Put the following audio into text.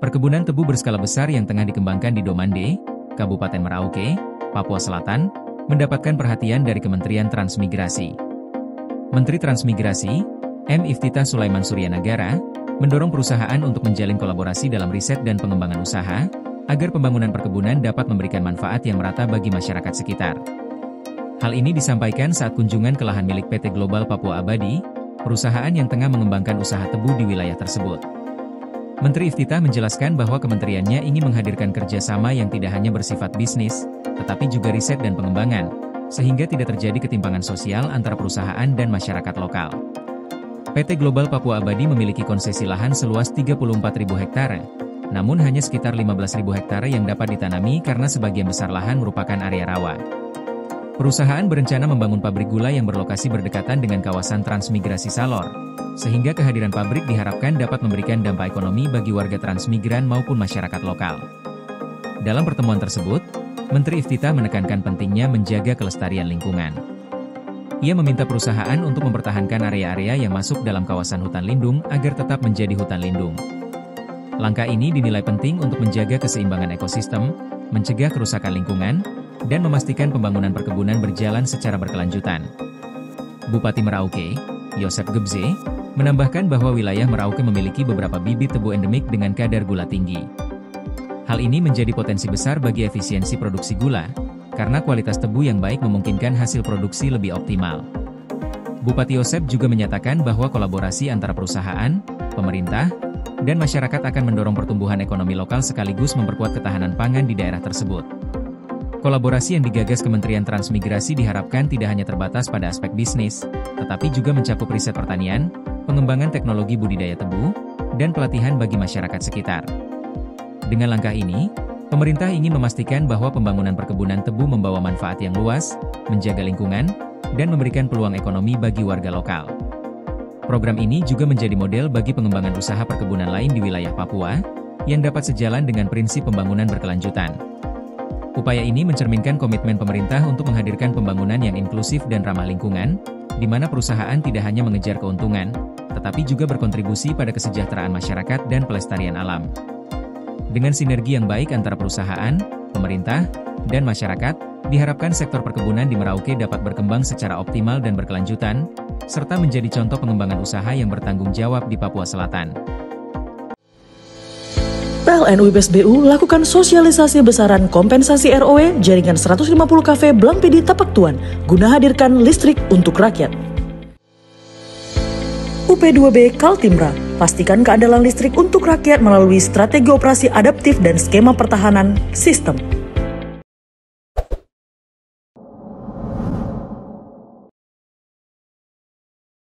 Perkebunan tebu berskala besar yang tengah dikembangkan di Domande, Kabupaten Merauke, Papua Selatan, mendapatkan perhatian dari Kementerian Transmigrasi. Menteri Transmigrasi, M. Iftitah Sulaiman Suryanagara, mendorong perusahaan untuk menjalin kolaborasi dalam riset dan pengembangan usaha, agar pembangunan perkebunan dapat memberikan manfaat yang merata bagi masyarakat sekitar. Hal ini disampaikan saat kunjungan ke lahan milik PT Global Papua Abadi, perusahaan yang tengah mengembangkan usaha tebu di wilayah tersebut. Menteri Iftitah menjelaskan bahwa kementeriannya ingin menghadirkan kerjasama yang tidak hanya bersifat bisnis, tetapi juga riset dan pengembangan, sehingga tidak terjadi ketimpangan sosial antara perusahaan dan masyarakat lokal. PT Global Papua Abadi memiliki konsesi lahan seluas 34.000 hektare, namun hanya sekitar 15.000 hektare yang dapat ditanami karena sebagian besar lahan merupakan area rawa. Perusahaan berencana membangun pabrik gula yang berlokasi berdekatan dengan kawasan transmigrasi Salor, sehingga kehadiran pabrik diharapkan dapat memberikan dampak ekonomi bagi warga transmigran maupun masyarakat lokal. Dalam pertemuan tersebut, Menteri Iftitah menekankan pentingnya menjaga kelestarian lingkungan. Ia meminta perusahaan untuk mempertahankan area-area yang masuk dalam kawasan hutan lindung agar tetap menjadi hutan lindung. Langkah ini dinilai penting untuk menjaga keseimbangan ekosistem, mencegah kerusakan lingkungan, dan memastikan pembangunan perkebunan berjalan secara berkelanjutan. Bupati Merauke, Yosep Gebze, menambahkan bahwa wilayah Merauke memiliki beberapa bibit tebu endemik dengan kadar gula tinggi. Hal ini menjadi potensi besar bagi efisiensi produksi gula, karena kualitas tebu yang baik memungkinkan hasil produksi lebih optimal. Bupati Yosep juga menyatakan bahwa kolaborasi antara perusahaan, pemerintah, dan masyarakat akan mendorong pertumbuhan ekonomi lokal sekaligus memperkuat ketahanan pangan di daerah tersebut. Kolaborasi yang digagas Kementerian Transmigrasi diharapkan tidak hanya terbatas pada aspek bisnis, tetapi juga mencakup riset pertanian, pengembangan teknologi budidaya tebu, dan pelatihan bagi masyarakat sekitar. Dengan langkah ini, pemerintah ingin memastikan bahwa pembangunan perkebunan tebu membawa manfaat yang luas, menjaga lingkungan, dan memberikan peluang ekonomi bagi warga lokal. Program ini juga menjadi model bagi pengembangan usaha perkebunan lain di wilayah Papua, yang dapat sejalan dengan prinsip pembangunan berkelanjutan. Upaya ini mencerminkan komitmen pemerintah untuk menghadirkan pembangunan yang inklusif dan ramah lingkungan, di mana perusahaan tidak hanya mengejar keuntungan, tetapi juga berkontribusi pada kesejahteraan masyarakat dan pelestarian alam. Dengan sinergi yang baik antara perusahaan, pemerintah, dan masyarakat, diharapkan sektor perkebunan di Merauke dapat berkembang secara optimal dan berkelanjutan, serta menjadi contoh pengembangan usaha yang bertanggung jawab di Papua Selatan. PLN UIPS BU lakukan sosialisasi besaran kompensasi ROW jaringan 150 kafe Blampidi Tapak Tuan guna hadirkan listrik untuk rakyat. UP2B Kaltimra, pastikan keandalan listrik untuk rakyat melalui strategi operasi adaptif dan skema pertahanan sistem.